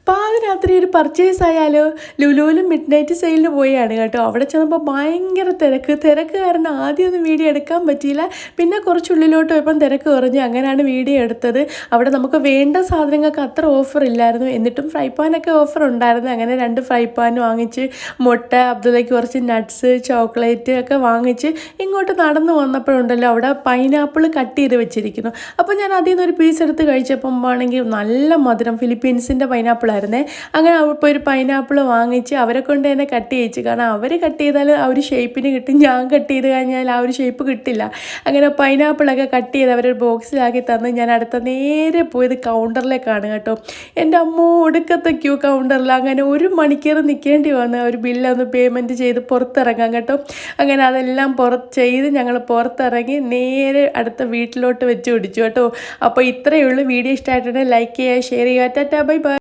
പാതിരാത്രി ഒരു പർച്ചേസ് ആയാലോ, ലുലുവിലും മിഡ് നൈറ്റ് സെയിലിന് പോയാണ് കേട്ടോ. അവിടെ ചെന്നപ്പോൾ ഭയങ്കര തിരക്ക് കാരണം ആദ്യമൊന്നും വീഡിയോ എടുക്കാൻ പറ്റിയില്ല. പിന്നെ കുറച്ചുള്ളിലോട്ട് പോയപ്പം തിരക്ക് കുറഞ്ഞു, അങ്ങനെയാണ് വീഡിയോ എടുത്തത്. അവിടെ നമുക്ക് വേണ്ട സാധനങ്ങൾക്ക് അത്ര ഓഫർ ഇല്ലായിരുന്നു, എന്നിട്ടും ഫ്രൈ പാനൊക്കെ ഓഫർ ഉണ്ടായിരുന്നു. അങ്ങനെ 2 ഫ്രൈ പാൻ വാങ്ങിച്ച്, മുട്ട, അബ്ദുള്ളയ്ക്ക് കുറച്ച് നട്ട്സ്, ചോക്ലേറ്റ് ഒക്കെ വാങ്ങിച്ച് ഇങ്ങോട്ട് നടന്നു വന്നപ്പോഴുണ്ടല്ലോ അവിടെ പൈനാപ്പിൾ കട്ട് ചെയ്ത് വെച്ചിരിക്കുന്നു. അപ്പോൾ ഞാൻ അതിൽ നിന്ന് ഒരു പീസ് എടുത്ത് കഴിച്ചപ്പം ആണെങ്കിൽ നല്ല മധുരം, ഫിലിപ്പീൻസിൻ്റെ പൈനാപ്പിൾ ആയിരുന്നേ. അങ്ങനെ ഇപ്പോൾ ഒരു പൈനാപ്പിൾ വാങ്ങിച്ച് അവരെ കൊണ്ട് തന്നെ കട്ട് ചെയ്യിച്ചു. കാരണം അവർ കട്ട് ചെയ്താൽ ആ ഒരു ഷേപ്പിന് കിട്ടും, ഞാൻ കട്ട് ചെയ്ത് കഴിഞ്ഞാൽ ആ ഒരു ഷേപ്പ് കിട്ടില്ല. അങ്ങനെ പൈനാപ്പിളൊക്കെ കട്ട് ചെയ്ത് അവരൊരു ബോക്സിലാക്കി തന്ന് ഞാൻ അടുത്ത നേരെ പോയത് കൗണ്ടറിലേക്കാണ് കേട്ടോ. എൻ്റെ അമ്മോ, ഒടുക്കത്തെ ക്യൂ കൗണ്ടറിൽ. അങ്ങനെ 1 മണിക്കൂർ നിൽക്കേണ്ടി വന്നു ഒരു ബില്ലൊന്ന് പേയ്മെൻറ്റ് ചെയ്ത് പുറത്തിറങ്ങാം കേട്ടോ. അങ്ങനെ അതെല്ലാം ചെയ്ത് ഞങ്ങൾ പുറത്തിറങ്ങി നേരെ അടുത്ത വീട്ടിലോട്ട് വെച്ച് പിടിച്ചു കേട്ടോ. അപ്പോൾ ഇത്രയേ ഉള്ളൂ. വീഡിയോ ഇഷ്ടമായിട്ടുണ്ടെങ്കിൽ ലൈക്ക് ചെയ്യുക, ഷെയർ ചെയ്യുക. Tata, bye bye.